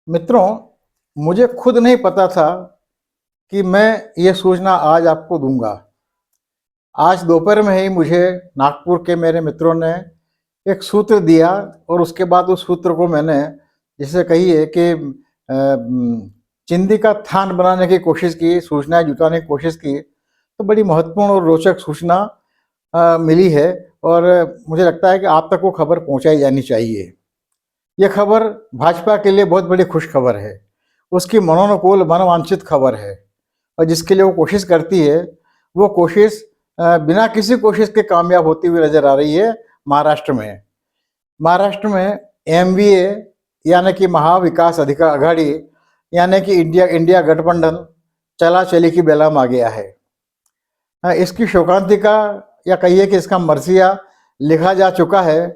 मित्रों, मुझे खुद नहीं पता था कि मैं ये सूचना आज आपको दूंगा। आज दोपहर में ही मुझे नागपुर के मेरे मित्रों ने एक सूत्र दिया और उसके बाद उस सूत्र को मैंने जिसे कहिए कि चिंदी का थान बनाने की कोशिश की, सूचनाएं जुटाने की कोशिश की, तो बड़ी महत्वपूर्ण और रोचक सूचना मिली है और मुझे लगता है कि आप तक वो खबर पहुंचाई जानी चाहिए। ये खबर भाजपा के लिए बहुत बड़ी खुश खबर है। उसकी मनोनुकूल मनोवांछित खबर है और जिसके लिए वो कोशिश करती है, वो कोशिश बिना किसी कोशिश के कामयाब होती हुई नजर आ रही है। महाराष्ट्र में एमवीए यानी कि महाविकास अधिकार आघाड़ी यानी कि इंडिया गठबंधन चला चली की बेला में आ गया है। इसकी शोकांतिका या कहिए कि इसका मरसिया लिखा जा चुका है।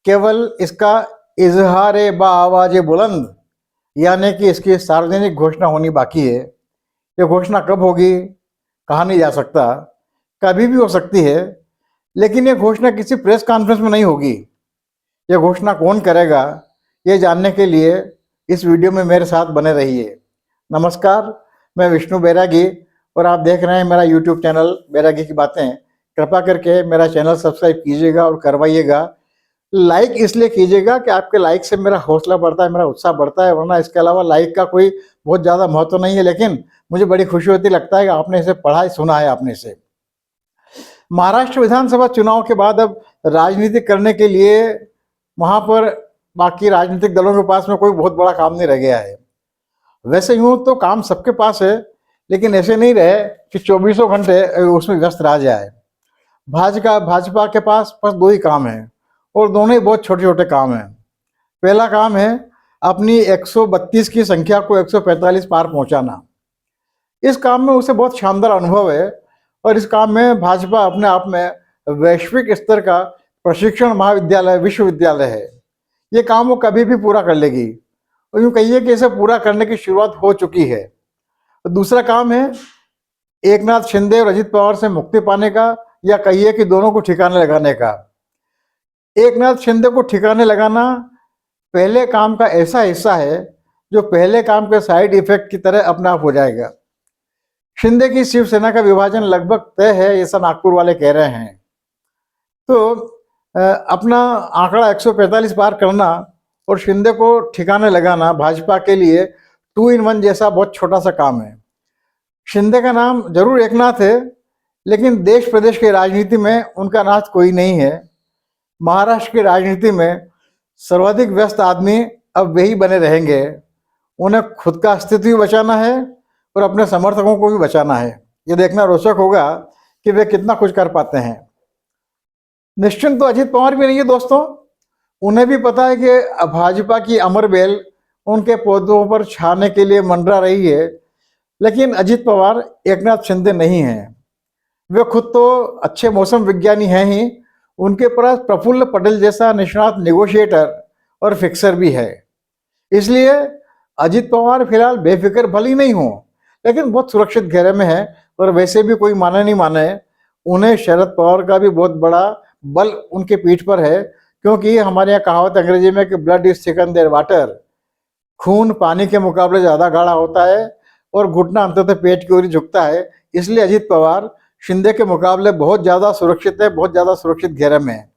केवल इसका इजहार बा आवाज बुलंद यानी कि इसकी सार्वजनिक घोषणा होनी बाकी है। ये घोषणा कब होगी कहा नहीं जा सकता, कभी भी हो सकती है, लेकिन ये घोषणा किसी प्रेस कॉन्फ्रेंस में नहीं होगी। ये घोषणा कौन करेगा, ये जानने के लिए इस वीडियो में मेरे साथ बने रहिए। नमस्कार, मैं विष्णु बैरागी और आप देख रहे हैं मेरा यूट्यूब चैनल बैरागी की बातें। कृपा करके मेरा चैनल सब्सक्राइब कीजिएगा और करवाइएगा। लाइक इसलिए कीजिएगा कि आपके लाइक से मेरा हौसला बढ़ता है, मेरा उत्साह बढ़ता है, वरना इसके अलावा लाइक का कोई बहुत ज़्यादा महत्व नहीं है। लेकिन मुझे बड़ी खुशी होती लगता है कि आपने इसे पढ़ा है, सुना है आपने इसे। महाराष्ट्र विधानसभा चुनाव के बाद अब राजनीति करने के लिए वहाँ पर बाकी राजनीतिक दलों के पास में कोई बहुत बड़ा काम नहीं रह गया है। वैसे यूँ तो काम सबके पास है, लेकिन ऐसे नहीं रहे कि 24 घंटे उसमें व्यस्त रहा जाए। भाजपा के पास बस दो ही काम है और दोनों ही बहुत छोटे छोटे काम हैं। पहला काम है अपनी 132 की संख्या को 145 पार पहुंचाना। इस काम में उसे बहुत शानदार अनुभव है और इस काम में भाजपा अपने आप में वैश्विक स्तर का प्रशिक्षण महाविद्यालय विश्वविद्यालय है। ये काम वो कभी भी पूरा कर लेगी और यूँ कहिए कि इसे पूरा करने की शुरुआत हो चुकी है। दूसरा काम है एकनाथ शिंदे और अजित पवार से मुक्ति पाने का, या कहिए कि दोनों को ठिकाने लगाने का। एकनाथ शिंदे को ठिकाने लगाना पहले काम का ऐसा हिस्सा है जो पहले काम के साइड इफेक्ट की तरह अपने आप हो जाएगा। शिंदे की शिवसेना का विभाजन लगभग तय है, ऐसा नागपुर वाले कह रहे हैं। तो अपना आंकड़ा 145 पार करना और शिंदे को ठिकाने लगाना भाजपा के लिए 2 in 1 जैसा बहुत छोटा सा काम है। शिंदे का नाम जरूर एकनाथ है, लेकिन देश प्रदेश की राजनीति में उनका नाथ कोई नहीं है। महाराष्ट्र की राजनीति में सर्वाधिक व्यस्त आदमी अब वही बने रहेंगे। उन्हें खुद का अस्तित्व भी बचाना है और अपने समर्थकों को भी बचाना है। ये देखना रोचक होगा कि वे कितना कुछ कर पाते हैं। निश्चिंत तो अजित पवार भी नहीं है दोस्तों। उन्हें भी पता है कि भाजपा की अमर बेल उनके पौधों पर छाने के लिए मंडरा रही है, लेकिन अजित पवार एकनाथ शिंदे नहीं है। वे खुद तो अच्छे मौसम विज्ञानी हैं ही, उनके पास प्रफुल्ल पटेल जैसा निष्णात नेगोशिएटर और फिक्सर भी है। इसलिए अजित पवार फिलहाल बेफिक्र भले ही नहीं हो, लेकिन बहुत सुरक्षित घेरे में है। और वैसे भी कोई माने नहीं माने, उन्हें शरद पवार का भी बहुत बड़ा बल उनके पीठ पर है, क्योंकि हमारे यहाँ कहावत अंग्रेजी में कि blood is thicker than water, खून पानी के मुकाबले ज़्यादा गाढ़ा होता है और घुटना अंततः पेट की ओर झुकता है। इसलिए अजित पवार शिंदे के मुकाबले बहुत ज़्यादा सुरक्षित है, बहुत ज़्यादा सुरक्षित घेरे में है।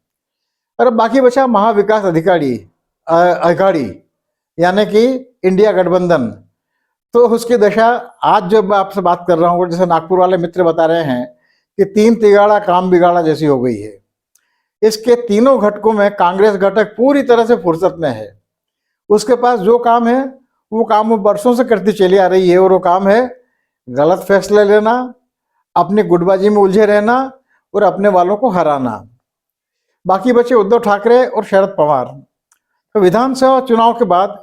और बाकी बचा महाविकास अघाड़ी यानी कि इंडिया गठबंधन। तो उसकी दशा आज जब मैं आपसे बात कर रहा हूँ, जैसे नागपुर वाले मित्र बता रहे हैं कि 3 तिगाड़ा काम बिगाड़ा जैसी हो गई है। इसके तीनों घटकों में कांग्रेस घटक पूरी तरह से फुर्सत में है। उसके पास जो काम है वो काम वो बरसों से करती चली आ रही है, और वो काम है गलत फैसले लेना, अपनी गुटबाजी में उलझे रहना और अपने वालों को हराना। बाकी बचे उद्धव ठाकरे और शरद पवार। तो विधानसभा चुनाव के बाद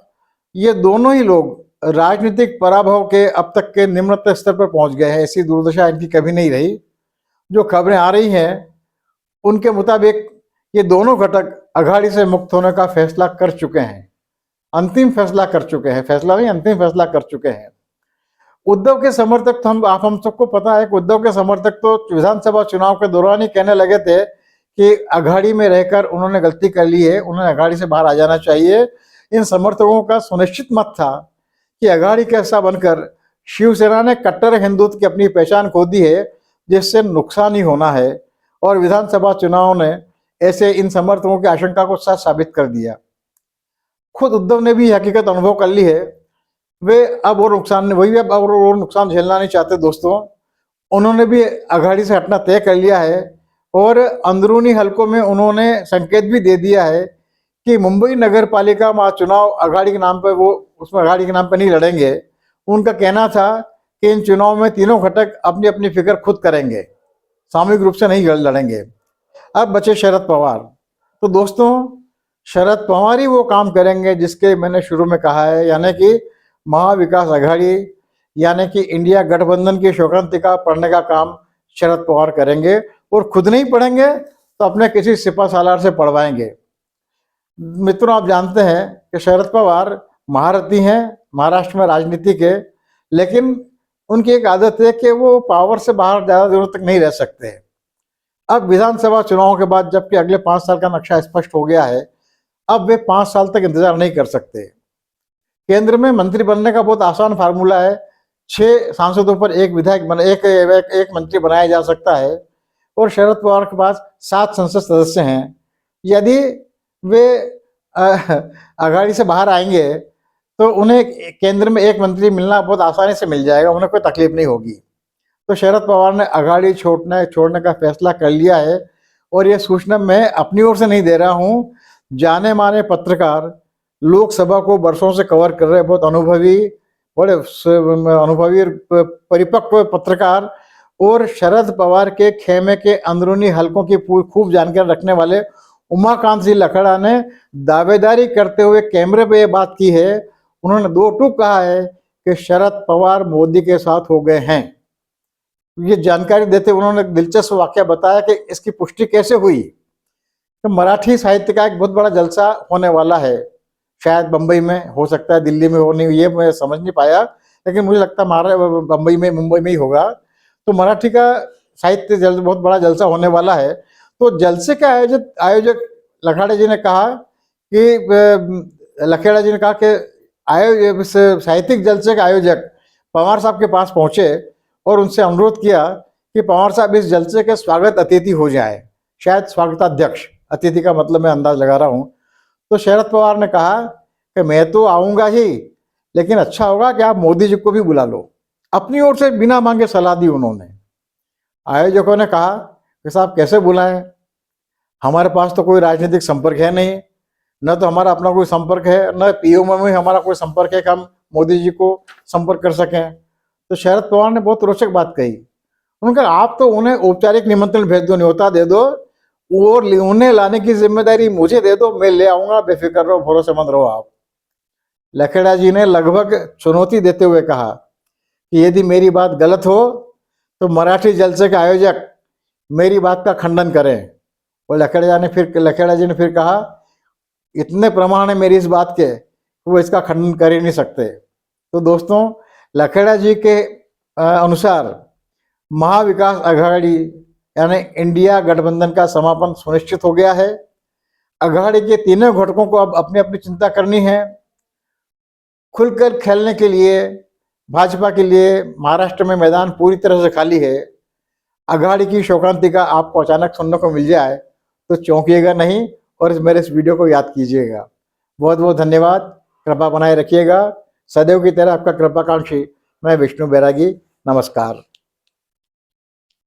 ये दोनों ही लोग राजनीतिक पराभव के अब तक के निम्नतम स्तर पर पहुंच गए हैं। ऐसी दुर्दशा इनकी कभी नहीं रही। जो खबरें आ रही हैं उनके मुताबिक ये दोनों घटक अघाड़ी से मुक्त होने का फैसला कर चुके हैं, अंतिम फैसला कर चुके हैं। फैसला नहीं, अंतिम फैसला कर चुके हैं। उद्धव के समर्थक तो हम सबको पता है कि उद्धव के समर्थक तो विधानसभा चुनाव के दौरान ही कहने लगे थे कि अघाड़ी में रहकर उन्होंने गलती कर ली है, उन्होंने अघाड़ी से बाहर आ जाना चाहिए। इन समर्थकों का सुनिश्चित मत था कि अघाड़ी का हिस्सा बनकर शिवसेना ने कट्टर हिंदुत्व की अपनी पहचान खो दी है, जिससे नुकसान ही होना है। और विधानसभा चुनाव ने ऐसे इन समर्थकों की आशंका को सच साबित कर दिया। खुद उद्धव ने भी हकीकत अनुभव कर ली है। वे अब और नुकसान वही अब और नुकसान झेलना नहीं चाहते दोस्तों। उन्होंने भी अघाड़ी से हटना तय कर लिया है और अंदरूनी हलकों में उन्होंने संकेत भी दे दिया है कि मुंबई नगर पालिका चुनाव अघाड़ी के नाम पर वो उसमें अघाड़ी के नाम पर नहीं लड़ेंगे। उनका कहना था कि इन चुनाव में तीनों घटक अपनी अपनी फिक्र खुद करेंगे, सामूहिक रूप से नहीं लड़ेंगे। अब बचे शरद पवार। तो दोस्तों, शरद पवार ही वो काम करेंगे जिसके मैंने शुरू में कहा है, यानी कि महाविकास अघाड़ी यानी कि इंडिया गठबंधन की शोकांतिका पढ़ने का काम शरद पवार करेंगे। और खुद नहीं पढ़ेंगे तो अपने किसी सिपा सालार से पढ़वाएंगे। मित्रों, आप जानते हैं कि शरद पवार महारथी हैं महाराष्ट्र में राजनीति के, लेकिन उनकी एक आदत है कि वो पावर से बाहर ज़्यादा देर तक नहीं रह सकते। अब विधानसभा चुनाव के बाद जबकि अगले 5 साल का नक्शा स्पष्ट हो गया है, अब वे 5 साल तक इंतजार नहीं कर सकते। केंद्र में मंत्री बनने का बहुत आसान फार्मूला है। 6 सांसदों पर एक विधायक एक मंत्री बनाया जा सकता है और शरद पवार के पास 7 संसद सदस्य हैं। यदि वे अघाड़ी से बाहर आएंगे तो उन्हें केंद्र में एक मंत्री मिलना बहुत आसानी से मिल जाएगा, उन्हें कोई तकलीफ नहीं होगी। तो शरद पवार ने अघाड़ी छोड़ने का फैसला कर लिया है। और यह सूचना मैं अपनी ओर से नहीं दे रहा हूँ, जाने माने पत्रकार, लोकसभा को वर्षों से कवर कर रहे बहुत बड़े अनुभवी परिपक्व पत्रकार और शरद पवार के खेमे के अंदरूनी हलकों की खूब जानकारी रखने वाले उमाकांत सिंह लखड़ा ने दावेदारी करते हुए कैमरे पे ये बात की है। उन्होंने 2 टूक कहा है कि शरद पवार मोदी के साथ हो गए हैं। ये जानकारी देते उन्होंने दिलचस्प वाकया बताया कि इसकी पुष्टि कैसे हुई। तो मराठी साहित्य का एक बहुत बड़ा जलसा होने वाला है, शायद बम्बई में हो सकता है, दिल्ली में हो नहीं, ये मैं समझ नहीं पाया, लेकिन मुझे लगता है मुंबई में ही होगा। तो मराठी का साहित्य बहुत बड़ा जलसा होने वाला है। तो जलसे का आयोजक लखेड़ा जी ने कहा कि साहित्यिक जलसे के आयोजक पवार साहब के पास पहुंचे और उनसे अनुरोध किया कि पवार साहब इस जलसे के स्वागत अतिथि हो जाए, शायद स्वागताध्यक्ष, अतिथि का मतलब मैं अंदाज लगा रहा हूं। तो शरद पवार ने कहा कि मैं तो आऊंगा ही, लेकिन अच्छा होगा कि आप मोदी जी को भी बुला लो। अपनी ओर से बिना मांगे सलाह दी उन्होंने। आयोजकों ने कहा कि साहब कैसे बुलाएं, हमारे पास तो कोई राजनीतिक संपर्क है नहीं, न तो हमारा अपना कोई संपर्क है, न पीओ में हमारा कोई संपर्क है कि हम मोदी जी को संपर्क कर सकें। तो शरद पवार ने बहुत रोचक बात कही। उन्होंने कहा आप तो उन्हें औपचारिक निमंत्रण भेज दो, न्योता दे दो और उन्हें लाने की जिम्मेदारी मुझे दे दो, मैं ले आऊंगा, बेफिक्र रहो, भरोसेमंद रहो आप। लखेड़ा जी ने लगभग चुनौती देते हुए कहा कि यदि मेरी बात गलत हो तो मराठी जलसे के आयोजक मेरी बात का खंडन करें। और लखेड़ा जी ने फिर कहा इतने प्रमाण है मेरी इस बात के, वो इसका खंडन कर ही नहीं सकते। तो दोस्तों, लखेड़ा जी के अनुसार महाविकास अघाड़ी यानी इंडिया गठबंधन का समापन सुनिश्चित हो गया है। अघाड़ी के तीनों घटकों को अब अपनी अपनी चिंता करनी है। खुलकर खेलने के लिए भाजपा के लिए महाराष्ट्र में मैदान पूरी तरह से खाली है। अघाड़ी की शोकांतिका आपको अचानक सुनने को मिल जाए तो चौंकिएगा नहीं और मेरे इस वीडियो को याद कीजिएगा। बहुत बहुत धन्यवाद। कृपा बनाए रखिएगा। सदैव की तरह आपका कृपाकांक्षी मैं विष्णु बैरागी। नमस्कार।